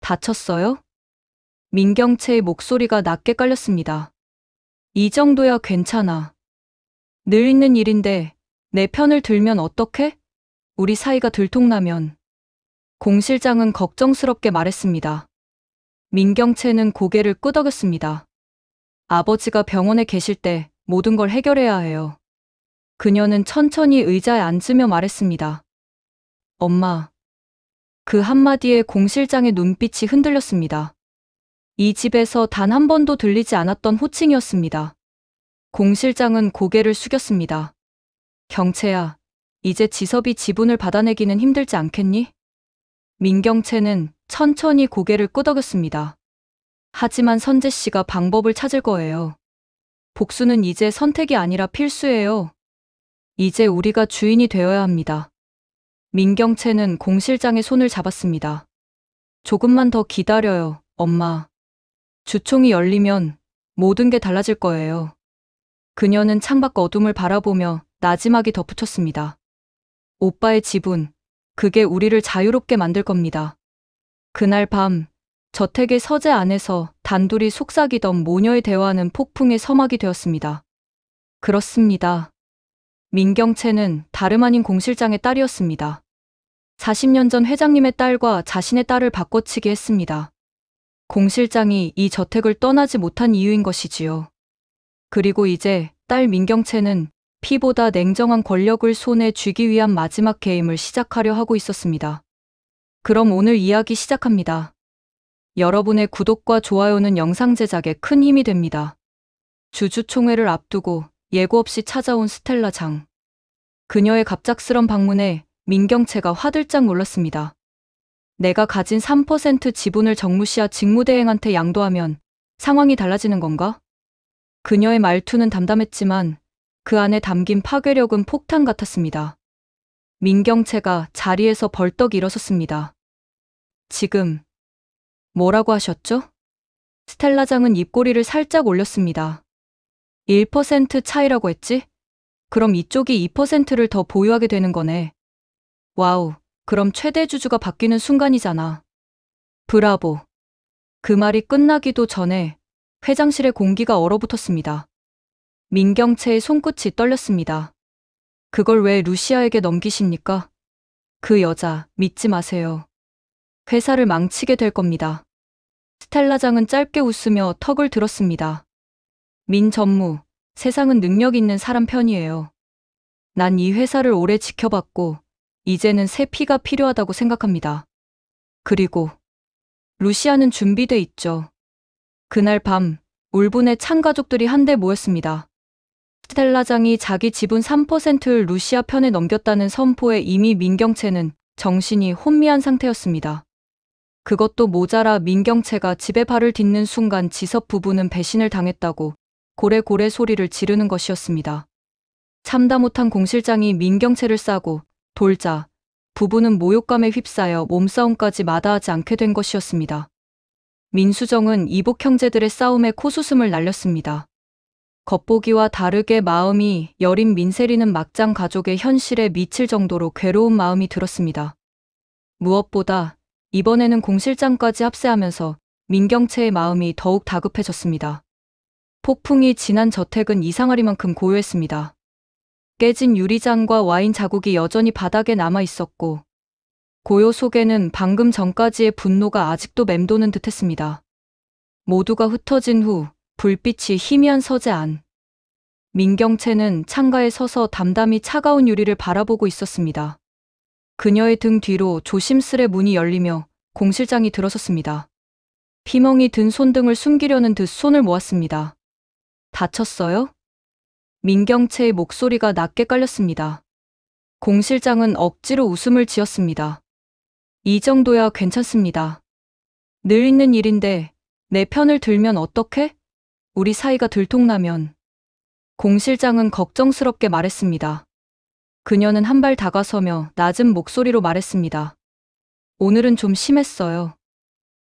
다쳤어요? 민경채의 목소리가 낮게 깔렸습니다. 이 정도야 괜찮아. 늘 있는 일인데 내 편을 들면 어떡해? 우리 사이가 들통나면. 공 실장은 걱정스럽게 말했습니다. 민경채는 고개를 끄덕였습니다. 아버지가 병원에 계실 때 모든 걸 해결해야 해요. 그녀는 천천히 의자에 앉으며 말했습니다. 엄마. 그 한마디에 공 실장의 눈빛이 흔들렸습니다. 이 집에서 단 한 번도 들리지 않았던 호칭이었습니다. 공 실장은 고개를 숙였습니다. 경채야, 이제 지섭이 지분을 받아내기는 힘들지 않겠니? 민경채는 천천히 고개를 끄덕였습니다. 하지만 선재 씨가 방법을 찾을 거예요. 복수는 이제 선택이 아니라 필수예요. 이제 우리가 주인이 되어야 합니다. 민경채는 공 실장의 손을 잡았습니다. 조금만 더 기다려요, 엄마. 주총이 열리면 모든 게 달라질 거예요. 그녀는 창밖 어둠을 바라보며 나지막이 덧붙였습니다. 오빠의 지분, 그게 우리를 자유롭게 만들 겁니다. 그날 밤, 저택의 서재 안에서 단둘이 속삭이던 모녀의 대화는 폭풍의 서막이 되었습니다. 그렇습니다. 민경채는 다름 아닌 공 실장의 딸이었습니다. 40년 전 회장님의 딸과 자신의 딸을 바꿔치기 했습니다. 공 실장이 이 저택을 떠나지 못한 이유인 것이지요. 그리고 이제 딸 민경채는 피보다 냉정한 권력을 손에 쥐기 위한 마지막 게임을 시작하려 하고 있었습니다. 그럼 오늘 이야기 시작합니다. 여러분의 구독과 좋아요는 영상 제작에 큰 힘이 됩니다. 주주총회를 앞두고 예고 없이 찾아온 스텔라 장. 그녀의 갑작스런 방문에 민경채가 화들짝 놀랐습니다. 내가 가진 3% 지분을 정무시아 직무대행한테 양도하면 상황이 달라지는 건가? 그녀의 말투는 담담했지만 그 안에 담긴 파괴력은 폭탄 같았습니다. 민경채가 자리에서 벌떡 일어섰습니다. 지금 뭐라고 하셨죠? 스텔라장은 입꼬리를 살짝 올렸습니다. 1% 차이라고 했지? 그럼 이쪽이 2%를 더 보유하게 되는 거네. 와우, 그럼 최대 주주가 바뀌는 순간이잖아. 브라보. 그 말이 끝나기도 전에 회장실의 공기가 얼어붙었습니다. 민경채의 손끝이 떨렸습니다. 그걸 왜 루시아에게 넘기십니까? 그 여자 믿지 마세요. 회사를 망치게 될 겁니다. 스텔라장은 짧게 웃으며 턱을 들었습니다. 민 전무, 세상은 능력 있는 사람 편이에요. 난 이 회사를 오래 지켜봤고 이제는 새 피가 필요하다고 생각합니다. 그리고 루시아는 준비돼 있죠. 그날 밤 울분의 창가족들이 한데 모였습니다. 스텔라장이 자기 지분 3%를 루시아 편에 넘겼다는 선포에 이미 민경채는 정신이 혼미한 상태였습니다. 그것도 모자라 민경채가 집에 발을 딛는 순간 지섭 부부는 배신을 당했다고 고래고래 소리를 지르는 것이었습니다. 참다 못한 공 실장이 민경채를 싸고 돌자 부부는 모욕감에 휩싸여 몸싸움까지 마다하지 않게 된 것이었습니다. 민수정은 이복 형제들의 싸움에 코수슴을 날렸습니다. 겉보기와 다르게 마음이 여린 민세리는 막장 가족의 현실에 미칠 정도로 괴로운 마음이 들었습니다. 무엇보다 이번에는 공 실장까지 합세하면서 민경채의 마음이 더욱 다급해졌습니다. 폭풍이 지난 저택은 이상하리만큼 고요했습니다. 깨진 유리잔과 와인 자국이 여전히 바닥에 남아 있었고 고요 속에는 방금 전까지의 분노가 아직도 맴도는 듯했습니다. 모두가 흩어진 후 불빛이 희미한 서재 안. 민경채는 창가에 서서 담담히 차가운 유리를 바라보고 있었습니다. 그녀의 등 뒤로 조심스레 문이 열리며 공 실장이 들어섰습니다. 피멍이 든 손등을 숨기려는 듯 손을 모았습니다. 다쳤어요? 민경채의 목소리가 낮게 깔렸습니다. 공 실장은 억지로 웃음을 지었습니다. 이 정도야 괜찮습니다. 늘 있는 일인데 내 편을 들면 어떡해? 우리 사이가 들통나면. 공 실장은 걱정스럽게 말했습니다. 그녀는 한 발 다가서며 낮은 목소리로 말했습니다. 오늘은 좀 심했어요.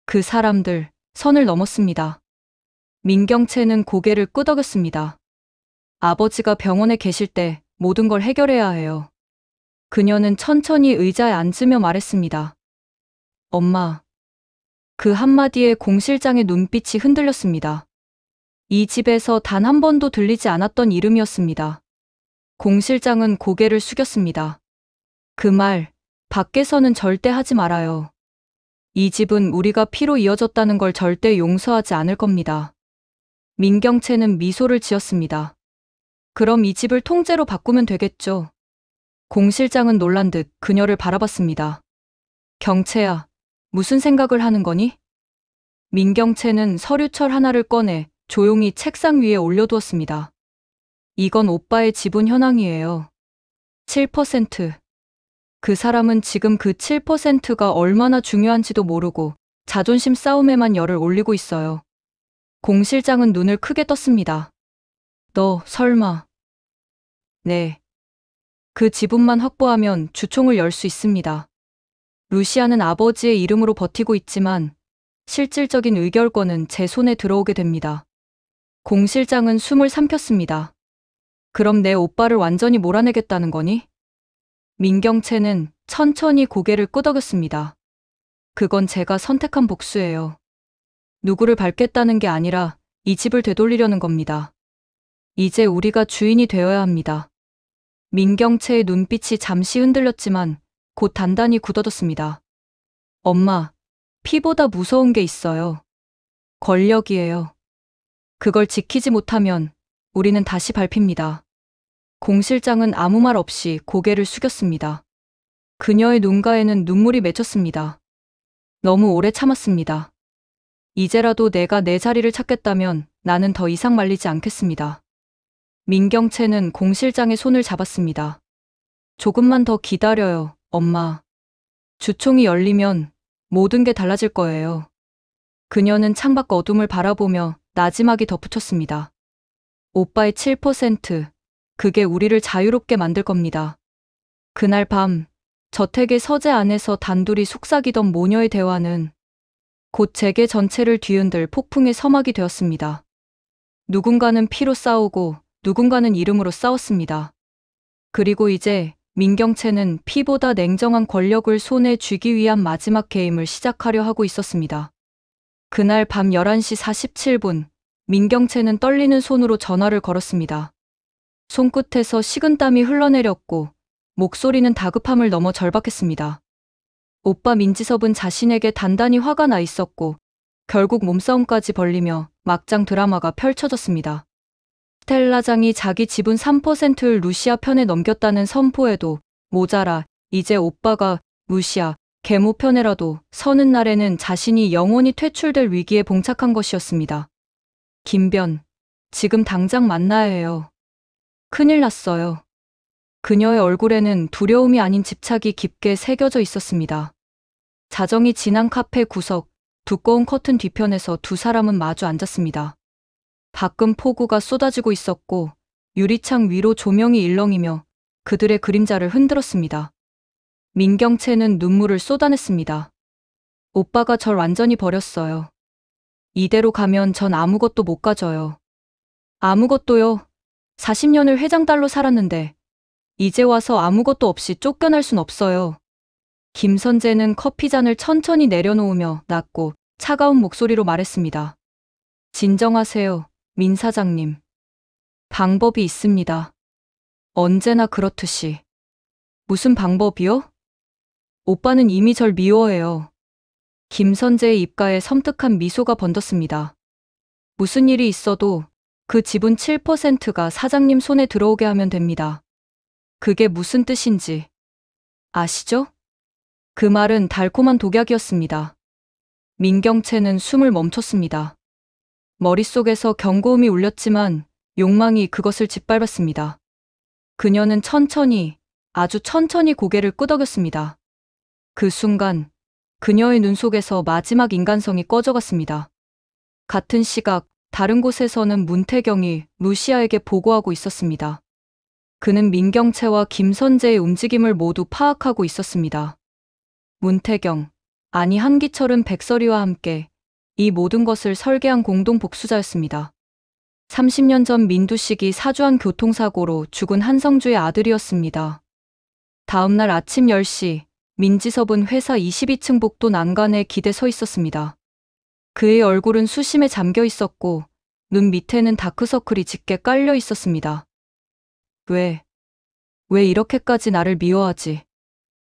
그 사람들 선을 넘었습니다. 민경채는 고개를 끄덕였습니다. 아버지가 병원에 계실 때 모든 걸 해결해야 해요. 그녀는 천천히 의자에 앉으며 말했습니다. 엄마, 그 한마디에 공 실장의 눈빛이 흔들렸습니다. 이 집에서 단 한 번도 들리지 않았던 이름이었습니다. 공 실장은 고개를 숙였습니다. 그 말, 밖에서는 절대 하지 말아요. 이 집은 우리가 피로 이어졌다는 걸 절대 용서하지 않을 겁니다. 민경채는 미소를 지었습니다. 그럼 이 집을 통째로 바꾸면 되겠죠. 공 실장은 놀란 듯 그녀를 바라봤습니다. 경채야, 무슨 생각을 하는 거니? 민경채는 서류철 하나를 꺼내 조용히 책상 위에 올려두었습니다. 이건 오빠의 지분 현황이에요. 7%. 그 사람은 지금 그 7%가 얼마나 중요한지도 모르고 자존심 싸움에만 열을 올리고 있어요. 공 실장은 눈을 크게 떴습니다. 너 설마. 네. 그 지분만 확보하면 주총을 열 수 있습니다. 루시아는 아버지의 이름으로 버티고 있지만 실질적인 의결권은 제 손에 들어오게 됩니다. 공 실장은 숨을 삼켰습니다. 그럼 내 오빠를 완전히 몰아내겠다는 거니? 민경채는 천천히 고개를 끄덕였습니다. 그건 제가 선택한 복수예요. 누구를 밟겠다는 게 아니라 이 집을 되돌리려는 겁니다. 이제 우리가 주인이 되어야 합니다. 민경채의 눈빛이 잠시 흔들렸지만 곧 단단히 굳어졌습니다. 엄마, 피보다 무서운 게 있어요. 권력이에요. 그걸 지키지 못하면 우리는 다시 밟힙니다. 공 실장은 아무 말 없이 고개를 숙였습니다. 그녀의 눈가에는 눈물이 맺혔습니다. 너무 오래 참았습니다. 이제라도 내가 내 자리를 찾겠다면 나는 더 이상 말리지 않겠습니다. 민경채는 공 실장의 손을 잡았습니다. 조금만 더 기다려요, 엄마. 주총이 열리면 모든 게 달라질 거예요. 그녀는 창밖 어둠을 바라보며 나지막이 덧붙였습니다. 오빠의 7%, 그게 우리를 자유롭게 만들 겁니다. 그날 밤, 저택의 서재 안에서 단둘이 속삭이던 모녀의 대화는 곧 재계 전체를 뒤흔들 폭풍의 서막이 되었습니다. 누군가는 피로 싸우고 누군가는 이름으로 싸웠습니다. 그리고 이제 민경채는 피보다 냉정한 권력을 손에 쥐기 위한 마지막 게임을 시작하려 하고 있었습니다. 그날 밤 11시 47분, 민경채는 떨리는 손으로 전화를 걸었습니다. 손끝에서 식은땀이 흘러내렸고 목소리는 다급함을 넘어 절박했습니다. 오빠 민지섭은 자신에게 단단히 화가 나 있었고 결국 몸싸움까지 벌리며 막장 드라마가 펼쳐졌습니다. 스텔라장이 자기 지분 3%를 루시아 편에 넘겼다는 선포에도 모자라 이제 오빠가 루시아 계모 편에라도 서는 날에는 자신이 영원히 퇴출될 위기에 봉착한 것이었습니다. 김변, 지금 당장 만나야 해요. 큰일 났어요. 그녀의 얼굴에는 두려움이 아닌 집착이 깊게 새겨져 있었습니다. 자정이 지난 카페 구석, 두꺼운 커튼 뒤편에서 두 사람은 마주 앉았습니다. 밖은 폭우가 쏟아지고 있었고 유리창 위로 조명이 일렁이며 그들의 그림자를 흔들었습니다. 민경채는 눈물을 쏟아냈습니다. 오빠가 절 완전히 버렸어요. 이대로 가면 전 아무것도 못 가져요. 아무것도요? 40년을 회장딸로 살았는데 이제 와서 아무것도 없이 쫓겨날 순 없어요. 김선재는 커피잔을 천천히 내려놓으며 낮고 차가운 목소리로 말했습니다. 진정하세요, 민 사장님. 방법이 있습니다. 언제나 그렇듯이. 무슨 방법이요? 오빠는 이미 절 미워해요. 김선재의 입가에 섬뜩한 미소가 번졌습니다. 무슨 일이 있어도 그 지분 7%가 사장님 손에 들어오게 하면 됩니다. 그게 무슨 뜻인지 아시죠? 그 말은 달콤한 독약이었습니다. 민경채는 숨을 멈췄습니다. 머릿속에서 경고음이 울렸지만 욕망이 그것을 짓밟았습니다. 그녀는 천천히, 아주 천천히 고개를 끄덕였습니다. 그 순간 그녀의 눈 속에서 마지막 인간성이 꺼져갔습니다. 같은 시각 다른 곳에서는 문태경이 루시아에게 보고하고 있었습니다. 그는 민경채와 김선재의 움직임을 모두 파악하고 있었습니다. 문태경, 아니 한기철은 백설이와 함께 이 모든 것을 설계한 공동 복수자였습니다. 30년 전 민두식이 사주한 교통사고로 죽은 한성주의 아들이었습니다. 다음 날 아침 10시 민지섭은 회사 22층 복도 난간에 기대 서 있었습니다. 그의 얼굴은 수심에 잠겨 있었고 눈 밑에는 다크서클이 짙게 깔려 있었습니다. 왜 이렇게까지 나를 미워하지?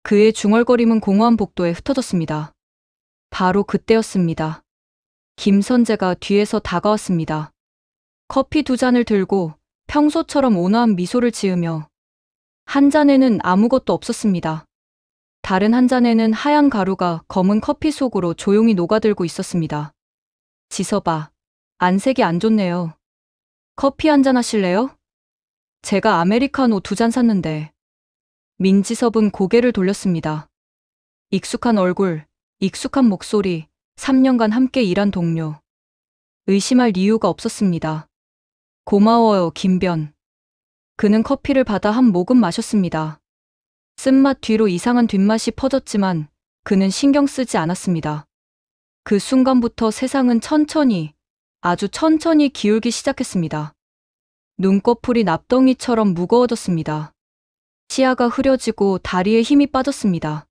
그의 중얼거림은 공허한 복도에 흩어졌습니다. 바로 그때였습니다. 김선재가 뒤에서 다가왔습니다. 커피 2잔을 들고 평소처럼 온화한 미소를 지으며 한 잔에는 아무것도 없었습니다. 다른 한 잔에는 하얀 가루가 검은 커피 속으로 조용히 녹아들고 있었습니다. 지서봐, 안색이 안 좋네요. 커피 한 잔 하실래요? 제가 아메리카노 2잔 샀는데. 민지섭은 고개를 돌렸습니다. 익숙한 얼굴, 익숙한 목소리, 3년간 함께 일한 동료. 의심할 이유가 없었습니다. 고마워요, 김변. 그는 커피를 받아 한 모금 마셨습니다. 쓴맛 뒤로 이상한 뒷맛이 퍼졌지만 그는 신경 쓰지 않았습니다. 그 순간부터 세상은 천천히, 아주 천천히 기울기 시작했습니다. 눈꺼풀이 납덩이처럼 무거워졌습니다. 시야가 흐려지고 다리에 힘이 빠졌습니다.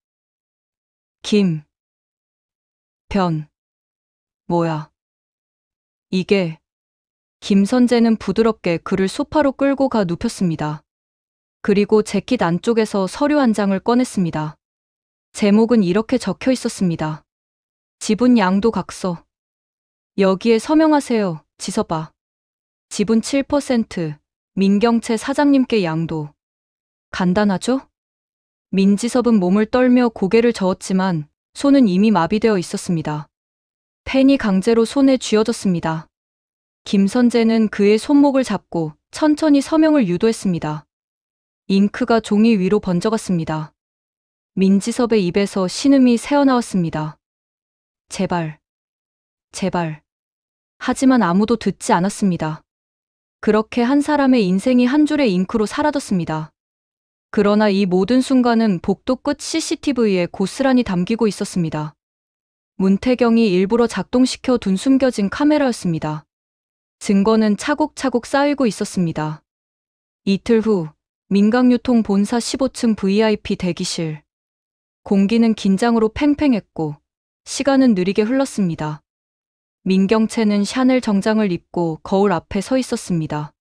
뭐야? 이게. 김선재는 부드럽게 그를 소파로 끌고 가 눕혔습니다. 그리고 재킷 안쪽에서 서류 한 장을 꺼냈습니다. 제목은 이렇게 적혀 있었습니다. 지분 양도 각서. 여기에 서명하세요, 지서봐. 지분 7%, 민경채 사장님께 양도. 간단하죠? 민지섭은 몸을 떨며 고개를 저었지만 손은 이미 마비되어 있었습니다. 펜이 강제로 손에 쥐어졌습니다. 김선재는 그의 손목을 잡고 천천히 서명을 유도했습니다. 잉크가 종이 위로 번져갔습니다. 민지섭의 입에서 신음이 새어나왔습니다. 제발. 하지만 아무도 듣지 않았습니다. 그렇게 한 사람의 인생이 한 줄의 잉크로 사라졌습니다. 그러나 이 모든 순간은 복도 끝 CCTV에 고스란히 담기고 있었습니다. 문태경이 일부러 작동시켜 둔 숨겨진 카메라였습니다. 증거는 차곡차곡 쌓이고 있었습니다. 이틀 후 민강유통 본사 15층 VIP 대기실. 공기는 긴장으로 팽팽했고 시간은 느리게 흘렀습니다. 민경채는 샤넬 정장을 입고 거울 앞에 서 있었습니다.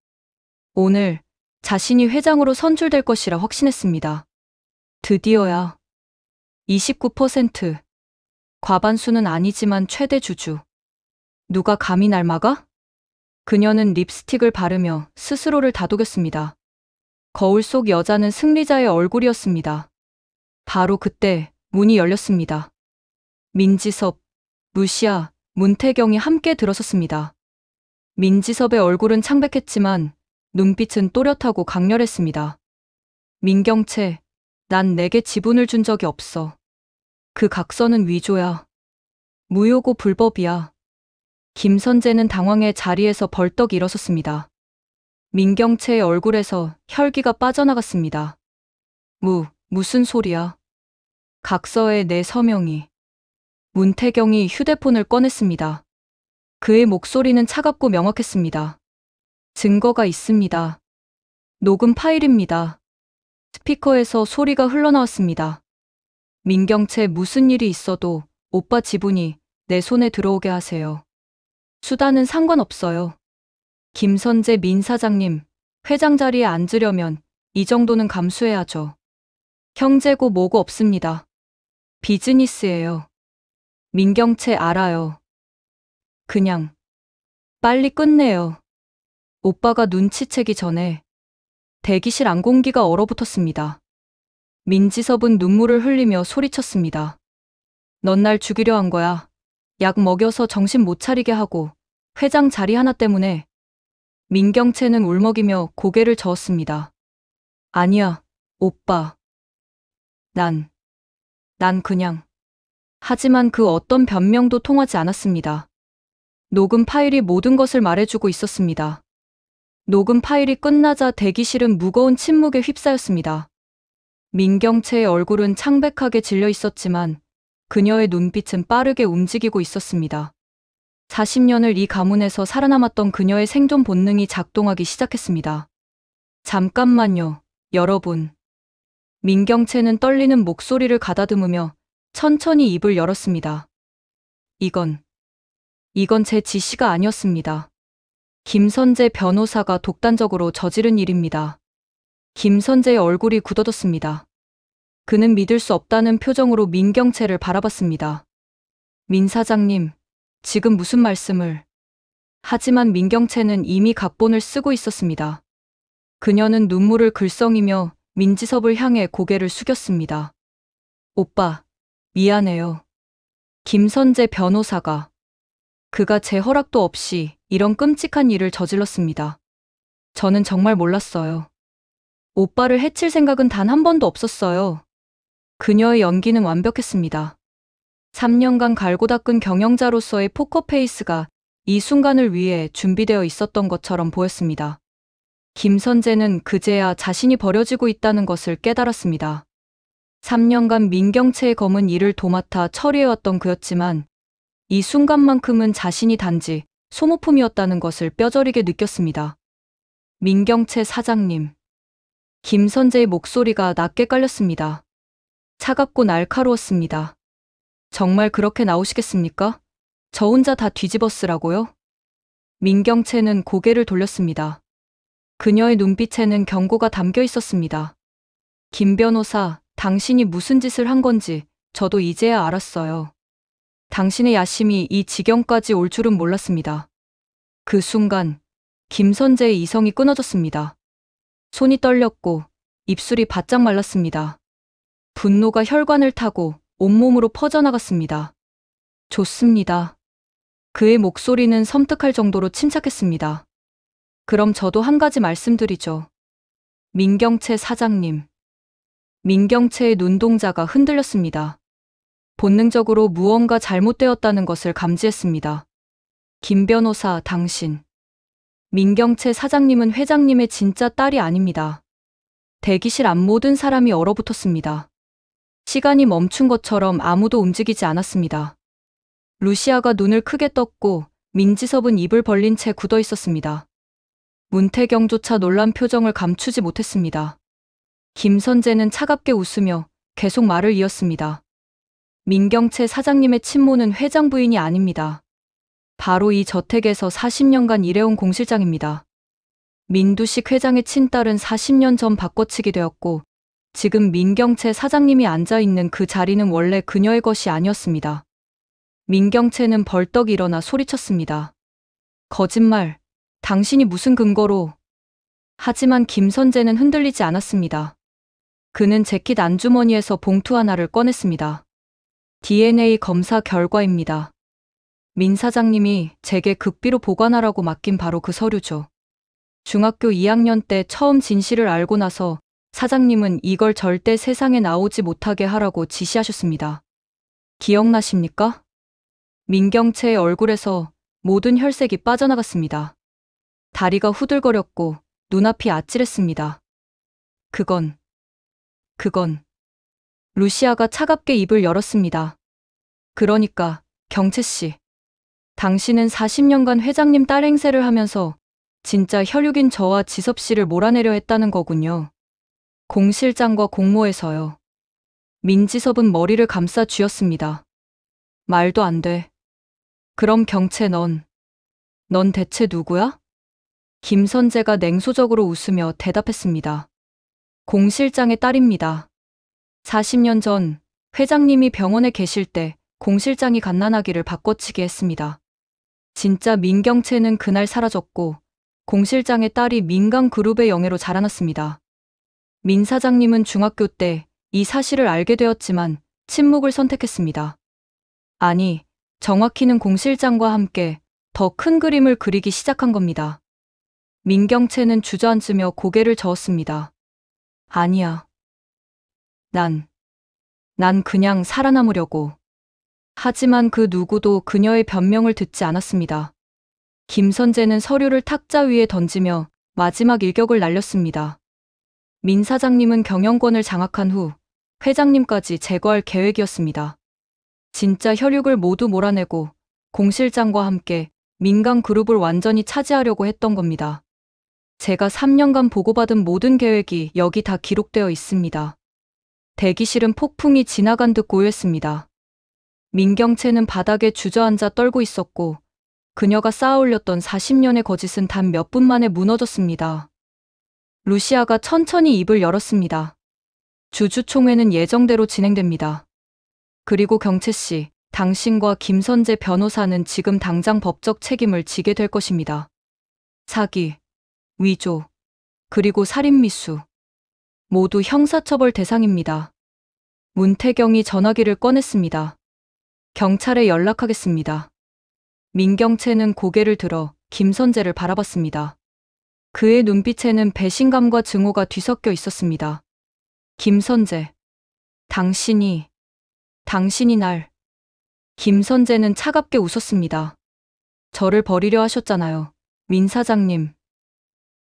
오늘 자신이 회장으로 선출될 것이라 확신했습니다. 드디어야. 29%. 과반수는 아니지만 최대 주주. 누가 감히 날 막아? 그녀는 립스틱을 바르며 스스로를 다독였습니다. 거울 속 여자는 승리자의 얼굴이었습니다. 바로 그때 문이 열렸습니다. 민지섭, 무시아, 문태경이 함께 들어섰습니다. 민지섭의 얼굴은 창백했지만 눈빛은 또렷하고 강렬했습니다. 민경채, 난 내게 지분을 준 적이 없어. 그 각서는 위조야. 무효고 불법이야. 김선재는 당황해 자리에서 벌떡 일어섰습니다. 민경채의 얼굴에서 혈기가 빠져나갔습니다. 무슨 소리야? 각서에 내 서명이. 문태경이 휴대폰을 꺼냈습니다. 그의 목소리는 차갑고 명확했습니다. 증거가 있습니다. 녹음 파일입니다. 스피커에서 소리가 흘러나왔습니다. 민경채, 무슨 일이 있어도 오빠 지분이 내 손에 들어오게 하세요. 수단은 상관없어요. 김선재 민 사장님, 회장 자리에 앉으려면 이 정도는 감수해야죠. 형제고 뭐고 없습니다. 비즈니스예요. 민경채 알아요. 그냥 빨리 끝내요. 오빠가 눈치채기 전에. 대기실 안공기가 얼어붙었습니다. 민지섭은 눈물을 흘리며 소리쳤습니다. 넌 날 죽이려 한 거야. 약 먹여서 정신 못 차리게 하고 회장 자리 하나 때문에. 민경채는 울먹이며 고개를 저었습니다. 아니야, 오빠. 난 그냥. 하지만 그 어떤 변명도 통하지 않았습니다. 녹음 파일이 모든 것을 말해주고 있었습니다. 녹음 파일이 끝나자 대기실은 무거운 침묵에 휩싸였습니다. 민경채의 얼굴은 창백하게 질려 있었지만 그녀의 눈빛은 빠르게 움직이고 있었습니다. 40년을 이 가문에서 살아남았던 그녀의 생존 본능이 작동하기 시작했습니다. 잠깐만요, 여러분. 민경채는 떨리는 목소리를 가다듬으며 천천히 입을 열었습니다. 이건 이건 제 지시가 아니었습니다. 김선재 변호사가 독단적으로 저지른 일입니다. 김선재의 얼굴이 굳어졌습니다. 그는 믿을 수 없다는 표정으로 민경채를 바라봤습니다. 민 사장님, 지금 무슨 말씀을... 하지만 민경채는 이미 각본을 쓰고 있었습니다. 그녀는 눈물을 글썽이며 민지섭을 향해 고개를 숙였습니다. 오빠, 미안해요. 김선재 변호사가. 그가 제 허락도 없이 이런 끔찍한 일을 저질렀습니다. 저는 정말 몰랐어요. 오빠를 해칠 생각은 단 한 번도 없었어요. 그녀의 연기는 완벽했습니다. 3년간 갈고 닦은 경영자로서의 포커페이스가 이 순간을 위해 준비되어 있었던 것처럼 보였습니다. 김선재는 그제야 자신이 버려지고 있다는 것을 깨달았습니다. 3년간 민경채의 검은 일을 도맡아 처리해왔던 그였지만 이 순간만큼은 자신이 단지 소모품이었다는 것을 뼈저리게 느꼈습니다. 민경채 사장님. 김선재의 목소리가 낮게 깔렸습니다. 차갑고 날카로웠습니다. 정말 그렇게 나오시겠습니까? 저 혼자 다 뒤집어 쓰라고요? 민경채는 고개를 돌렸습니다. 그녀의 눈빛에는 경고가 담겨 있었습니다. 김 변호사, 당신이 무슨 짓을 한 건지 저도 이제야 알았어요. 당신의 야심이 이 지경까지 올 줄은 몰랐습니다. 그 순간 김선재의 이성이 끊어졌습니다. 손이 떨렸고 입술이 바짝 말랐습니다. 분노가 혈관을 타고 온몸으로 퍼져나갔습니다. 좋습니다. 그의 목소리는 섬뜩할 정도로 침착했습니다. 그럼 저도 한 가지 말씀드리죠. 민경채 사장님. 민경채의 눈동자가 흔들렸습니다. 본능적으로 무언가 잘못되었다는 것을 감지했습니다. 김 변호사, 당신. 민경채 사장님은 회장님의 진짜 딸이 아닙니다. 대기실 앞 모든 사람이 얼어붙었습니다. 시간이 멈춘 것처럼 아무도 움직이지 않았습니다. 루시아가 눈을 크게 떴고 민지섭은 입을 벌린 채 굳어 있었습니다. 문태경조차 놀란 표정을 감추지 못했습니다. 김선재는 차갑게 웃으며 계속 말을 이었습니다. 민경채 사장님의 친모는 회장 부인이 아닙니다. 바로 이 저택에서 40년간 일해온 공실장입니다. 민두식 회장의 친딸은 40년 전 바꿔치기 되었고 지금 민경채 사장님이 앉아있는 그 자리는 원래 그녀의 것이 아니었습니다. 민경채는 벌떡 일어나 소리쳤습니다. 거짓말, 당신이 무슨 근거로... 하지만 김선재는 흔들리지 않았습니다. 그는 재킷 안주머니에서 봉투 하나를 꺼냈습니다. DNA 검사 결과입니다. 민 사장님이 제게 극비로 보관하라고 맡긴 바로 그 서류죠. 중학교 2학년 때 처음 진실을 알고 나서 사장님은 이걸 절대 세상에 나오지 못하게 하라고 지시하셨습니다. 기억나십니까? 민경채의 얼굴에서 모든 혈색이 빠져나갔습니다. 다리가 후들거렸고 눈앞이 아찔했습니다. 그건... 루시아가 차갑게 입을 열었습니다. 그러니까 경채 씨, 당신은 40년간 회장님 딸 행세를 하면서 진짜 혈육인 저와 지섭 씨를 몰아내려 했다는 거군요. 공실장과 공모해서요. 민지섭은 머리를 감싸 쥐었습니다. 말도 안 돼. 그럼 경채 넌 대체 누구야? 김선재가 냉소적으로 웃으며 대답했습니다. 공실장의 딸입니다. 40년 전 회장님이 병원에 계실 때 공실장이 갓난아기를 바꿔치기 했습니다. 진짜 민경채는 그날 사라졌고 공실장의 딸이 민강그룹의 영예로 자라났습니다. 민 사장님은 중학교 때 이 사실을 알게 되었지만 침묵을 선택했습니다. 아니, 정확히는 공실장과 함께 더 큰 그림을 그리기 시작한 겁니다. 민경채는 주저앉으며 고개를 저었습니다. 아니야. 난 그냥 살아남으려고. 하지만 그 누구도 그녀의 변명을 듣지 않았습니다. 김선재는 서류를 탁자 위에 던지며 마지막 일격을 날렸습니다. 민 사장님은 경영권을 장악한 후 회장님까지 제거할 계획이었습니다. 진짜 혈육을 모두 몰아내고 공실장과 함께 민강그룹을 완전히 차지하려고 했던 겁니다. 제가 3년간 보고받은 모든 계획이 여기 다 기록되어 있습니다. 대기실은 폭풍이 지나간 듯 고요했습니다. 민경채는 바닥에 주저앉아 떨고 있었고 그녀가 쌓아올렸던 40년의 거짓은 단 몇 분 만에 무너졌습니다. 루시아가 천천히 입을 열었습니다. 주주총회는 예정대로 진행됩니다. 그리고 경채 씨, 당신과 김선재 변호사는 지금 당장 법적 책임을 지게 될 것입니다. 사기, 위조, 그리고 살인미수. 모두 형사처벌 대상입니다. 문태경이 전화기를 꺼냈습니다. 경찰에 연락하겠습니다. 민경채는 고개를 들어 김선재를 바라봤습니다. 그의 눈빛에는 배신감과 증오가 뒤섞여 있었습니다. 김선재, 당신이 날. 김선재는 차갑게 웃었습니다. 저를 버리려 하셨잖아요. 민 사장님.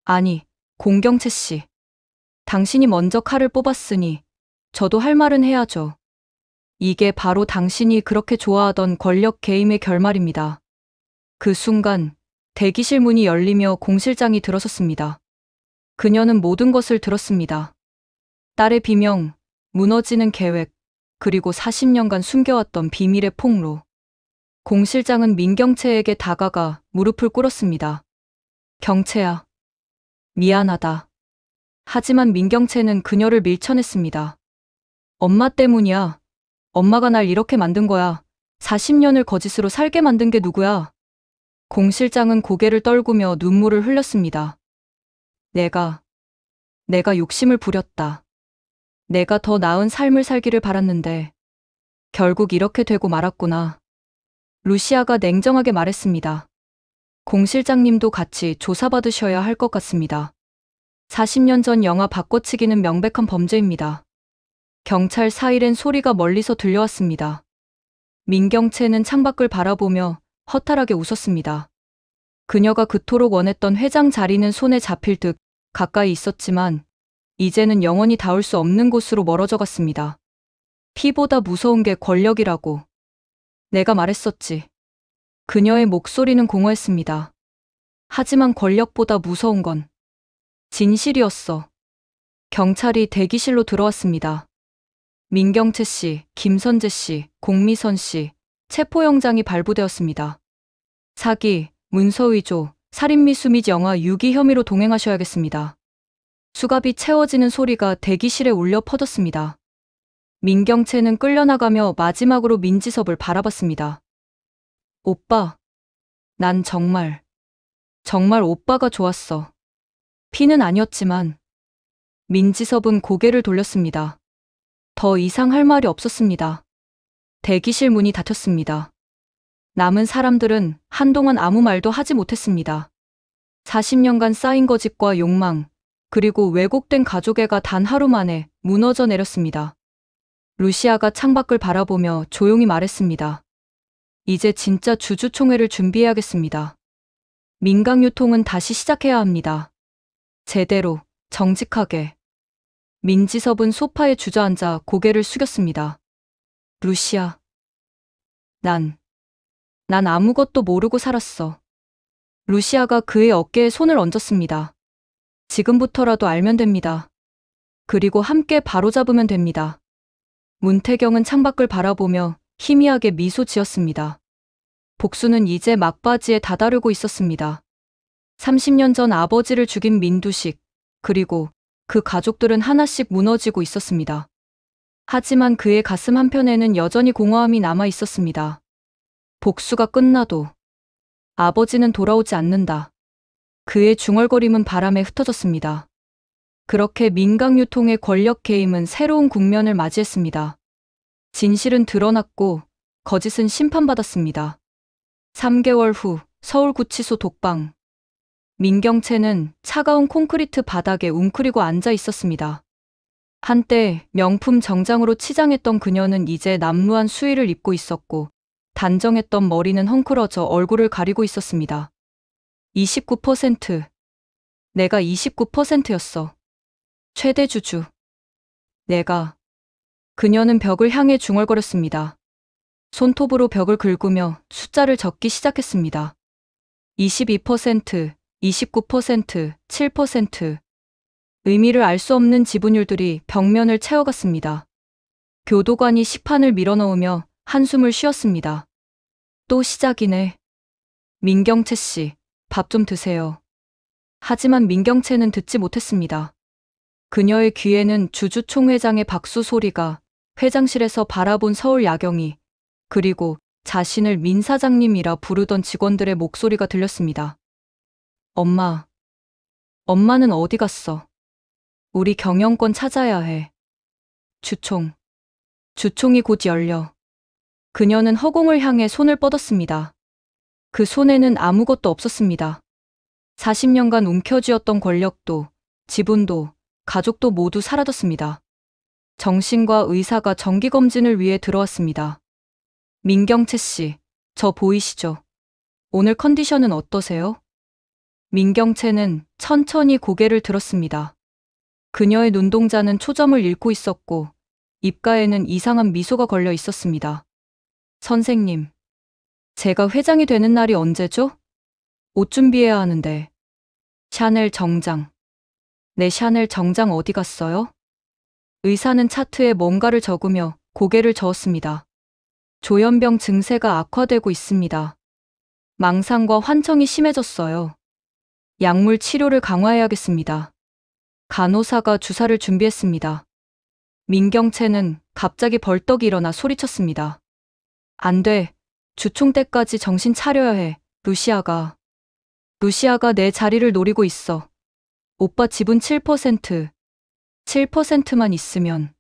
아니, 공경채 씨. 당신이 먼저 칼을 뽑았으니 저도 할 말은 해야죠. 이게 바로 당신이 그렇게 좋아하던 권력 게임의 결말입니다. 그 순간 대기실 문이 열리며 공 실장이 들어섰습니다. 그녀는 모든 것을 들었습니다. 딸의 비명, 무너지는 계획, 그리고 40년간 숨겨왔던 비밀의 폭로. 공 실장은 민경채에게 다가가 무릎을 꿇었습니다. 경채야, 미안하다. 하지만 민경채는 그녀를 밀쳐냈습니다. 엄마 때문이야. 엄마가 날 이렇게 만든 거야. 40년을 거짓으로 살게 만든 게 누구야? 공 실장은 고개를 떨구며 눈물을 흘렸습니다. 내가 욕심을 부렸다. 내가 더 나은 삶을 살기를 바랐는데 결국 이렇게 되고 말았구나. 루시아가 냉정하게 말했습니다. 공 실장님도 같이 조사받으셔야 할 것 같습니다. 40년 전 영화 바꿔치기는 명백한 범죄입니다. 경찰 사이렌 소리가 멀리서 들려왔습니다. 민경채는 창밖을 바라보며 허탈하게 웃었습니다. 그녀가 그토록 원했던 회장 자리는 손에 잡힐 듯 가까이 있었지만 이제는 영원히 닿을 수 없는 곳으로 멀어져 갔습니다. 피보다 무서운 게 권력이라고. 내가 말했었지. 그녀의 목소리는 공허했습니다. 하지만 권력보다 무서운 건 진실이었어. 경찰이 대기실로 들어왔습니다. 민경채 씨, 김선재 씨, 공미선 씨, 체포영장이 발부되었습니다. 사기, 문서위조, 살인미수 및 영아 유기 혐의로 동행하셔야겠습니다. 수갑이 채워지는 소리가 대기실에 울려 퍼졌습니다. 민경채는 끌려나가며 마지막으로 민지섭을 바라봤습니다. 오빠, 난 정말 오빠가 좋았어. 피는 아니었지만. 민지섭은 고개를 돌렸습니다. 더 이상 할 말이 없었습니다. 대기실 문이 닫혔습니다. 남은 사람들은 한동안 아무 말도 하지 못했습니다. 40년간 쌓인 거짓과 욕망, 그리고 왜곡된 가족애가 단 하루 만에 무너져 내렸습니다. 루시아가 창밖을 바라보며 조용히 말했습니다. 이제 진짜 주주총회를 준비해야겠습니다. 민강유통은 다시 시작해야 합니다. 제대로, 정직하게. 민지섭은 소파에 주저앉아 고개를 숙였습니다. 루시아. 난 아무것도 모르고 살았어. 루시아가 그의 어깨에 손을 얹었습니다. 지금부터라도 알면 됩니다. 그리고 함께 바로잡으면 됩니다. 문태경은 창밖을 바라보며 희미하게 미소 지었습니다. 복수는 이제 막바지에 다다르고 있었습니다. 30년 전 아버지를 죽인 민두식, 그리고 그 가족들은 하나씩 무너지고 있었습니다. 하지만 그의 가슴 한편에는 여전히 공허함이 남아 있었습니다. 복수가 끝나도 아버지는 돌아오지 않는다. 그의 중얼거림은 바람에 흩어졌습니다. 그렇게 민강유통의 권력 게임은 새로운 국면을 맞이했습니다. 진실은 드러났고 거짓은 심판받았습니다. 3개월 후 서울구치소 독방. 민경채는 차가운 콘크리트 바닥에 웅크리고 앉아 있었습니다. 한때 명품 정장으로 치장했던 그녀는 이제 남루한 수의를 입고 있었고 단정했던 머리는 헝클어져 얼굴을 가리고 있었습니다. 29%. 내가 29%였어. 최대 주주. 내가. 그녀는 벽을 향해 중얼거렸습니다. 손톱으로 벽을 긁으며 숫자를 적기 시작했습니다. 22%, 29%, 7%. 의미를 알 수 없는 지분율들이 벽면을 채워갔습니다. 교도관이 식판을 밀어넣으며 한숨을 쉬었습니다. 또 시작이네. 민경채 씨, 밥 좀 드세요. 하지만 민경채는 듣지 못했습니다. 그녀의 귀에는 주주총회장의 박수 소리가, 회장실에서 바라본 서울 야경이, 그리고 자신을 민 사장님이라 부르던 직원들의 목소리가 들렸습니다. 엄마. 엄마는 어디 갔어? 우리 경영권 찾아야 해. 주총이 곧 열려. 그녀는 허공을 향해 손을 뻗었습니다. 그 손에는 아무것도 없었습니다. 40년간 움켜쥐었던 권력도, 지분도, 가족도 모두 사라졌습니다. 정신과 의사가 정기검진을 위해 들어왔습니다. 민경채 씨, 저 보이시죠? 오늘 컨디션은 어떠세요? 민경채는 천천히 고개를 들었습니다. 그녀의 눈동자는 초점을 잃고 있었고, 입가에는 이상한 미소가 걸려 있었습니다. 선생님, 제가 회장이 되는 날이 언제죠? 옷 준비해야 하는데. 샤넬 정장. 내 샤넬 정장 어디 갔어요? 의사는 차트에 뭔가를 적으며 고개를 저었습니다. 조현병 증세가 악화되고 있습니다. 망상과 환청이 심해졌어요. 약물 치료를 강화해야겠습니다. 간호사가 주사를 준비했습니다. 민경채는 갑자기 벌떡 일어나 소리쳤습니다. 안 돼. 주총 때까지 정신 차려야 해. 루시아가 내 자리를 노리고 있어. 오빠 지분 7%만 있으면.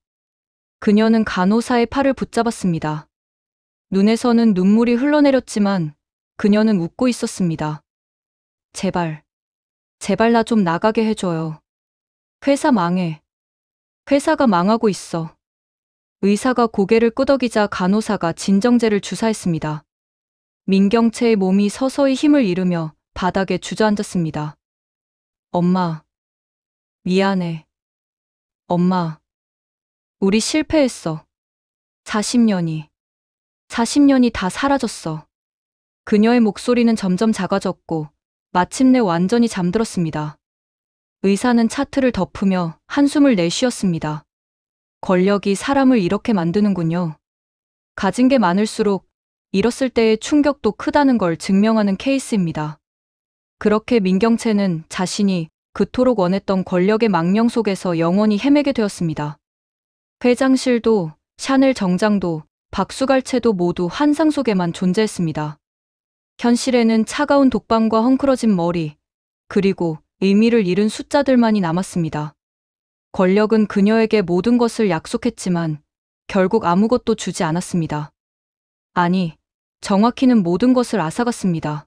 그녀는 간호사의 팔을 붙잡았습니다. 눈에서는 눈물이 흘러내렸지만 그녀는 웃고 있었습니다. 제발 나 좀 나가게 해줘요. 회사 망해. 회사가 망하고 있어. 의사가 고개를 끄덕이자 간호사가 진정제를 주사했습니다. 민경채의 몸이 서서히 힘을 잃으며 바닥에 주저앉았습니다. 엄마, 미안해. 엄마, 우리 실패했어. 40년이 다 사라졌어. 그녀의 목소리는 점점 작아졌고 마침내 완전히 잠들었습니다. 의사는 차트를 덮으며 한숨을 내쉬었습니다. 권력이 사람을 이렇게 만드는군요. 가진 게 많을수록 잃었을 때의 충격도 크다는 걸 증명하는 케이스입니다. 그렇게 민경채는 자신이 그토록 원했던 권력의 망령 속에서 영원히 헤매게 되었습니다. 회장실도, 샤넬 정장도, 박수갈채도 모두 환상 속에만 존재했습니다. 현실에는 차가운 독방과 헝클어진 머리, 그리고 의미를 잃은 숫자들만이 남았습니다. 권력은 그녀에게 모든 것을 약속했지만 결국 아무것도 주지 않았습니다. 아니, 정확히는 모든 것을 앗아갔습니다.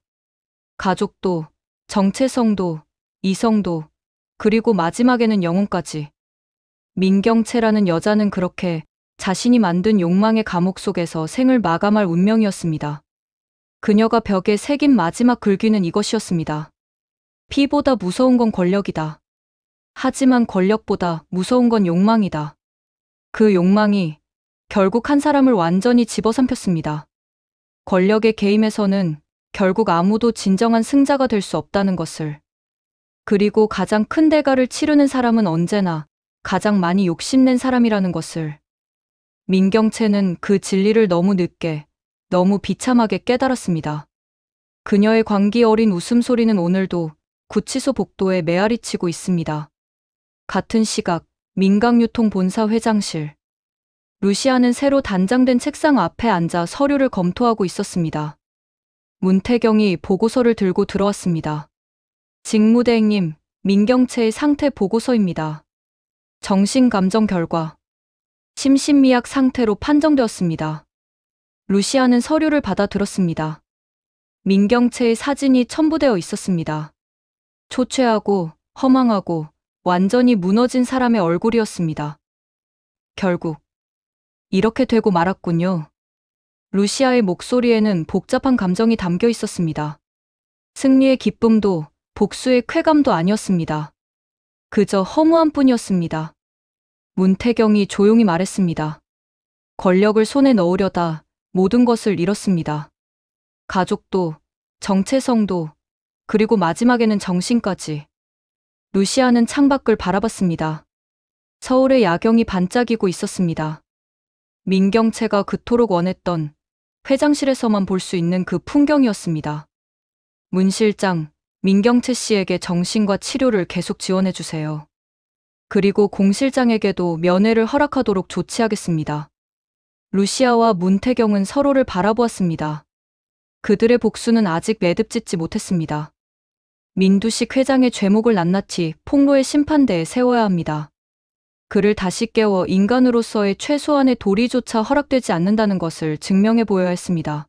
가족도, 정체성도, 이성도, 그리고 마지막에는 영혼까지. 민경채라는 여자는 그렇게 자신이 만든 욕망의 감옥 속에서 생을 마감할 운명이었습니다. 그녀가 벽에 새긴 마지막 글귀는 이것이었습니다. 피보다 무서운 건 권력이다. 하지만 권력보다 무서운 건 욕망이다. 그 욕망이 결국 한 사람을 완전히 집어삼켰습니다. 권력의 게임에서는 결국 아무도 진정한 승자가 될 수 없다는 것을. 그리고 가장 큰 대가를 치르는 사람은 언제나 가장 많이 욕심낸 사람이라는 것을. 민경채는 그 진리를 너무 늦게, 너무 비참하게 깨달았습니다. 그녀의 광기 어린 웃음소리는 오늘도 구치소 복도에 메아리치고 있습니다. 같은 시각, 민강유통 본사 회장실. 루시아는 새로 단장된 책상 앞에 앉아 서류를 검토하고 있었습니다. 문태경이 보고서를 들고 들어왔습니다. 직무대행님, 민경채의 상태 보고서입니다. 정신감정 결과. 심신미약 상태로 판정되었습니다. 루시아는 서류를 받아 들었습니다. 민경채의 사진이 첨부되어 있었습니다. 초췌하고 허망하고 완전히 무너진 사람의 얼굴이었습니다. 결국 이렇게 되고 말았군요. 루시아의 목소리에는 복잡한 감정이 담겨 있었습니다. 승리의 기쁨도 복수의 쾌감도 아니었습니다. 그저 허무한 뿐이었습니다. 문태경이 조용히 말했습니다. 권력을 손에 넣으려다 모든 것을 잃었습니다. 가족도, 정체성도, 그리고 마지막에는 정신까지. 루시아는 창밖을 바라봤습니다. 서울의 야경이 반짝이고 있었습니다. 민경채가 그토록 원했던 회장실에서만 볼 수 있는 그 풍경이었습니다. 문 실장, 민경채 씨에게 정신과 치료를 계속 지원해 주세요. 그리고 공 실장에게도 면회를 허락하도록 조치하겠습니다. 루시아와 문태경은 서로를 바라보았습니다. 그들의 복수는 아직 매듭짓지 못했습니다. 민두식 회장의 죄목을 낱낱이 폭로의 심판대에 세워야 합니다. 그를 다시 깨워 인간으로서의 최소한의 도리조차 허락되지 않는다는 것을 증명해 보여야 했습니다.